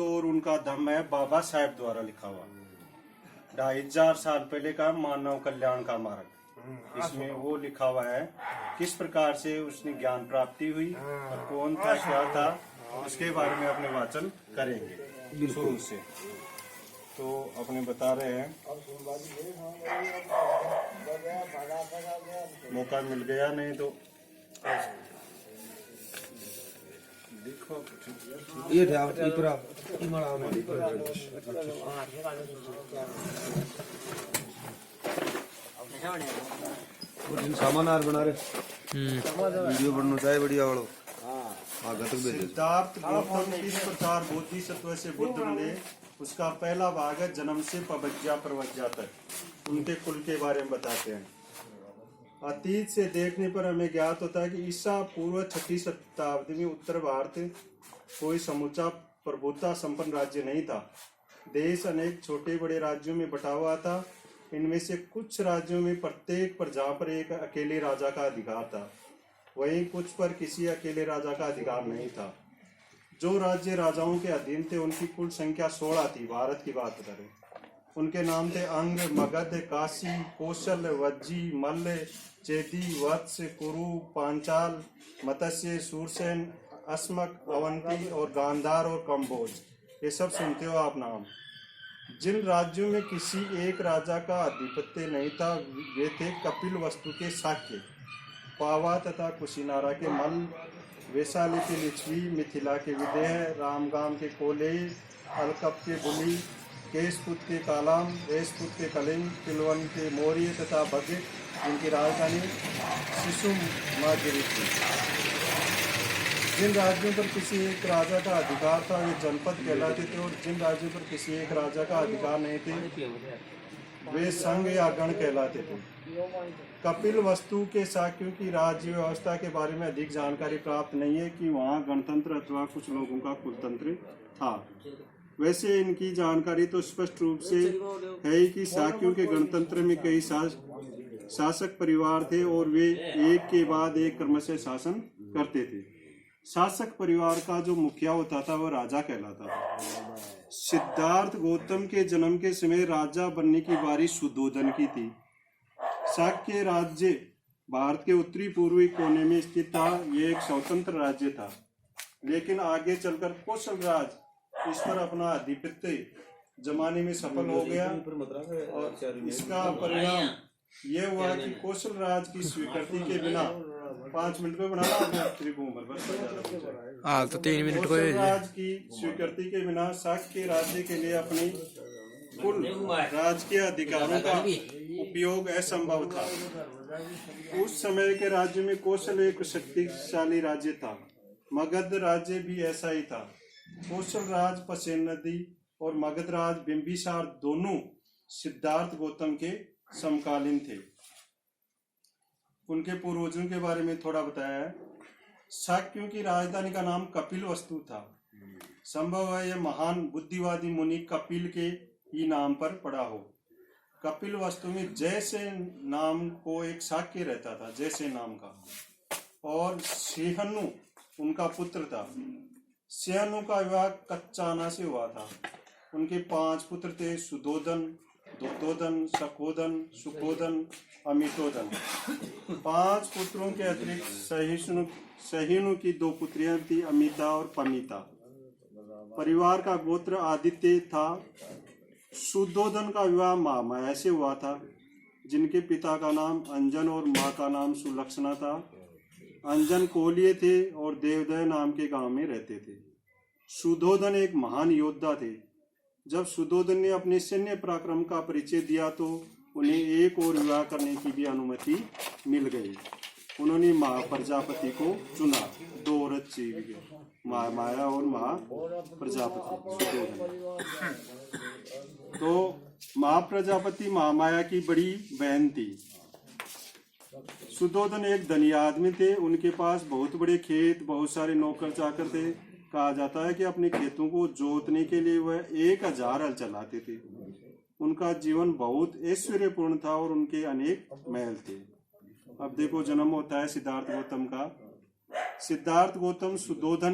और उनका दम है बाबा साहेब द्वारा लिखा हुआ 2500 साल पहले का मानव कल्याण का मार्ग। इसमें वो लिखा हुआ है किस प्रकार से उसने ज्ञान प्राप्ति हुई और कौन था क्या था उसके बारे में अपने वाचन करेंगे शुरू से। तो अपने बता रहे हैं मौका मिल गया नहीं तो देखो ये पूरा सामान आर बना रहे वीडियो बनना चाहिए बढ़िया वालों। सिद्धार्थ गौतम किस प्रकार बोधिसत्व से बुद्ध बने उसका पहला भाग है जन्म से पवज्जा प्रवज्जा तक। उनके कुल के बारे में बताते हैं। अतीत से देखने पर हमें ज्ञात होता है कि ईसा पूर्व 6वीं शताब्दी में उत्तर भारत कोई समूचा प्रभुता संपन्न राज्य नहीं था। देश अनेक छोटे बड़े राज्यों में बटा हुआ था। इनमें से कुछ राज्यों में प्रत्येक प्रजा पर एक अकेले राजा का अधिकार था, वहीं कुछ पर किसी अकेले राजा का अधिकार नहीं था। जो राज्य राजाओं के अधीन थे उनकी कुल संख्या 16 थी। भारत की बात करें, उनके नाम थे अंग, मगध, काशी, कौशल, वज्जी, मल्ल, चेदी, वत्स, कुरु, पांचाल, मत्स्य, सूरसेन, अस्मक, अवंती और गांधार और कंबोज। ये सब सुनते हो आप नाम। जिन राज्यों में किसी एक राजा का आधिपत्य नहीं था वे थे कपिल वस्तु के शाक्य, पावा तथा कुशीनारा के मल्ल, वैशाली के लिच्छवी, मिथिला के विदेह, रामगाम के कोले, अलकप के बुली, केशपुत के कालाम, रेशपुत के कलिंग, तिलवन के मौर्य तथा भगत, जिनकी राजधानी शिशुमागिरी थी। जिन राज्यों पर किसी एक राजा का अधिकार था वे जनपद कहलाते थे और जिन राज्यों पर किसी एक राजा का अधिकार नहीं थे वे संघ या गण कहलाते थे। कपिल वस्तु के शाक्यों की राज्य व्यवस्था के बारे में अधिक जानकारी प्राप्त नहीं है कि वहाँ गणतंत्र अथवा कुछ लोगों का कुलतंत्र था। वैसे इनकी जानकारी तो स्पष्ट रूप से है कि शाक्यों के गणतंत्र में कई शासक परिवार थे और वे एक के बाद एक क्रमशः शासन करते थे। शासक परिवार का जो मुखिया होता था वह राजा कहलाता था। सिद्धार्थ गौतम के जन्म के समय राजा बनने की बारी सुद्धोधन की थी। शाक्य राज्य भारत के उत्तरी पूर्वी कोने में स्थित था। यह एक स्वतंत्र राज्य था, लेकिन आगे चलकर कौशल राज इस पर अपना आधिपत्य जमाने में सफल हो गया और इसका परिणाम यह हुआ कि कौशल राज की स्वीकृति के बिना 5 मिनट में बनाना तो 3 मिनट को राज की स्वीकृति के बिना शाक्य राज्य के लिए अपनी कुल राजकीय अधिकारों का उपयोग असंभव था। उस समय के राज्य में कौशल एक शक्तिशाली राज्य था। मगध राज्य भी ऐसा ही था। कौशल राज पसेन नदी और मगध राज बिंबिसार दोनों सिद्धार्थ गौतम के समकालीन थे। उनके पूर्वजों के बारे में थोड़ा बताया है। शाक्यों की राजधानी का नाम कपिल वस्तु था। संभव है यह महान बुद्धिवादी मुनि कपिल के ही नाम पर पड़ा हो। कपिल वस्तु में जैसे नाम को एक शाक्य रहता था, जैसे नाम का, और सेहनु उनका पुत्र था। सेहनु का विवाह कच्चाना से हुआ था। उनके 5 पुत्र थे, सुधोधन, दुग्धोधन, शकोधन, सुकोधन, अमितोधन। 5 पुत्रों के अतिरिक्त सहिष्णु की 2 पुत्रियां थी, अमिता और पमिता। परिवार का गोत्र आदित्य था। सुधोधन का विवाह महामाया से हुआ था, जिनके पिता का नाम अंजन और माँ का नाम सुलक्षणा था। अंजन कोलिये थे और देवदय नाम के गांव में रहते थे। सुधोधन एक महान योद्धा थे। जब सुधोधन ने अपने सैन्य पराक्रम का परिचय दिया तो उन्हें एक और विवाह करने की भी अनुमति मिल गई। उन्होंने महाप्रजापति को चुना। 2 औरत चाहिए, माया और महाप्रजापति सुधोधन। तो महाप्रजापति महामाया की बड़ी बहन थी। सुधोधन एक धनी आदमी थे। उनके पास बहुत बड़े खेत, बहुत सारे नौकर चाकर थे। कहा जाता है कि अपने खेतों को जोतने के लिए वह 1000 हल चलाते थे। उनका जीवन बहुत ऐश्वर्यपूर्ण था और उनके अनेक महल थे। अब देखो जन्म होता है सिद्धार्थ गौतम का। सिद्धार्थ गौतम सुधोधन